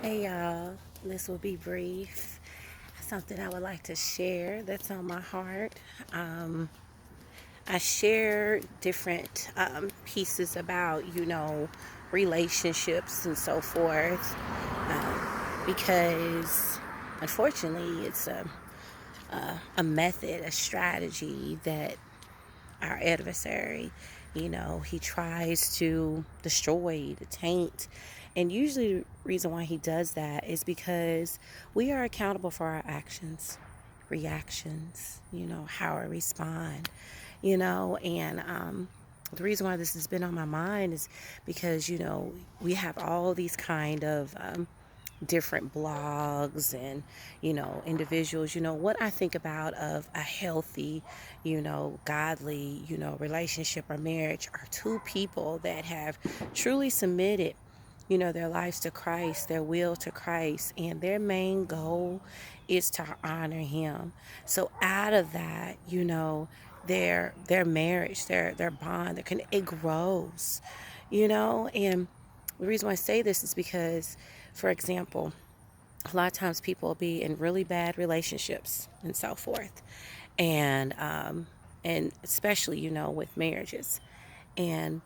Hey y'all, this will be brief. Something I would like to share that's on my heart. Um, I share different pieces about, relationships and so forth because unfortunately it's a method, a strategy that our adversary, he tries to destroy, to taint. And usually the reason why he does that is because we are accountable for our actions, reactions, how I respond, and the reason why this has been on my mind is because, we have all these kind of different blogs and individuals. What I think about of a healthy, godly, relationship or marriage are two people that have truly submitted, their lives to Christ, their will to Christ, and their main goal is to honor him. So out of that, their marriage, their bond, it grows, and the reason why I say this is because, for example, a lot of times people will be in really bad relationships and so forth, and especially with marriages. And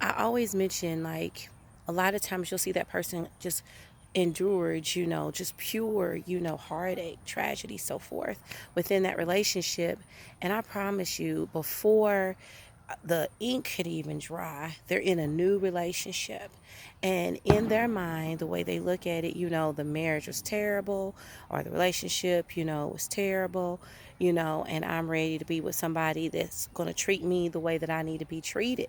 I always mention, like, a lot of times you'll see that person just endured, just pure, heartache, tragedy, so forth within that relationship. And I promise you, before the ink could even dry, they're in a new relationship. And in their mind, the way they look at it, the marriage was terrible or the relationship, was terrible, and I'm ready to be with somebody that's going to treat me the way that I need to be treated.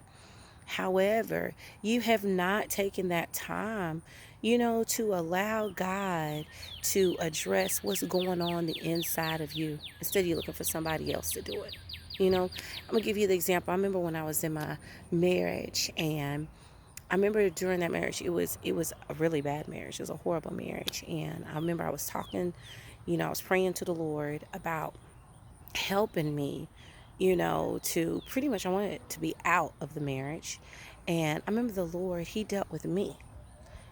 However, you have not taken that time, to allow God to address what's going on the inside of you instead of you looking for somebody else to do it. I'm gonna give you the example. I remember when I was in my marriage, and I remember during that marriage, it was a really bad marriage. It was a horrible marriage, and I remember I was talking, I was praying to the Lord about helping me, to pretty much I wanted to be out of the marriage. And I remember the Lord, he dealt with me.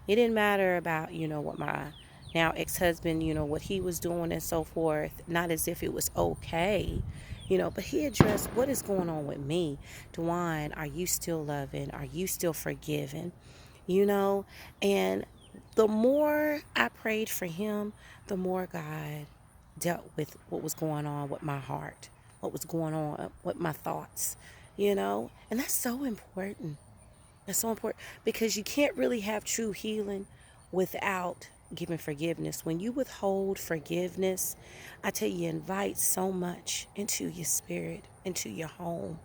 It didn't matter about, what my now ex-husband, what he was doing and so forth, not as if it was okay, but he addressed what is going on with me. Dwayne, are you still loving? Are you still forgiving? You know, and the more I prayed for him, the more God dealt with what was going on with my heart, what was going on with my thoughts, and that's so important. That's so important because you can't really have true healing without giving forgiveness. When you withhold forgiveness, I tell you, invite so much into your spirit, into your home,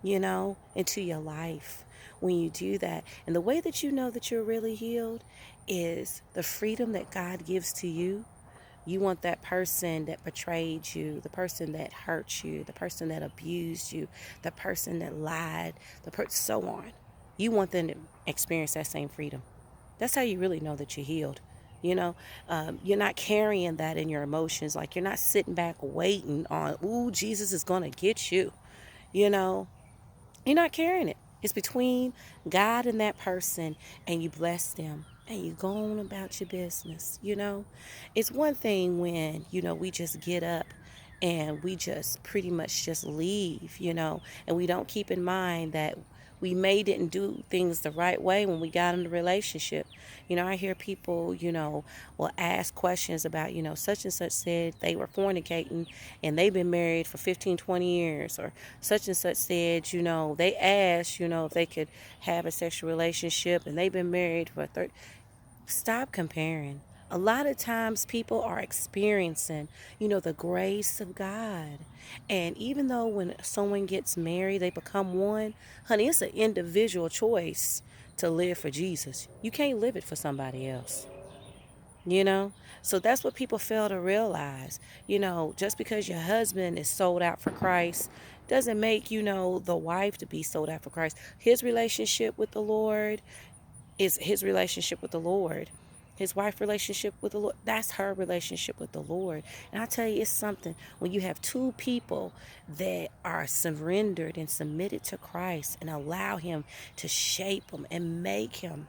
into your life when you do that. And the way that you know that you're really healed is the freedom that God gives to you. You want that person that betrayed you, the person that hurt you, the person that abused you, the person that lied, so on. You want them to experience that same freedom. That's how you really know that you're healed. You're not carrying that in your emotions. Like, you're not sitting back waiting on, ooh, Jesus is going to get you. You know, you're not carrying it. It's between God and that person, and you bless them and you go on about your business. It's one thing when, we just get up and we just pretty much just leave, and we don't keep in mind that we may didn't do things the right way when we got in the relationship. I hear people, will ask questions about, such and such said they were fornicating and they've been married for 15, 20 years, or such and such said, they asked, if they could have a sexual relationship and they've been married for 30. Stop comparing. A lot of times people are experiencing, the grace of God. And even though when someone gets married, they become one, honey, it's an individual choice to live for Jesus. You can't live it for somebody else. you know so that's what people fail to realize. Just because your husband is sold out for Christ doesn't make, the wife to be sold out for Christ. His relationship with the Lord is his relationship with the Lord. His wife relationship with the Lord, that's her relationship with the Lord. And I tell you, it's something when you have two people that are surrendered and submitted to Christ and allow him to shape them and make him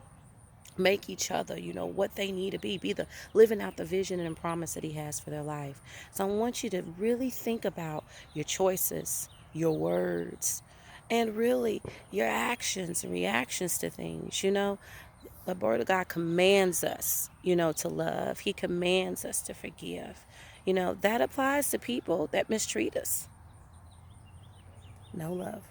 make each other, what they need to be the living out the vision and promise that he has for their life. So I want you to really think about your choices, your words, and really your actions and reactions to things. The word of God commands us, to love. He commands us to forgive. That applies to people that mistreat us. No love.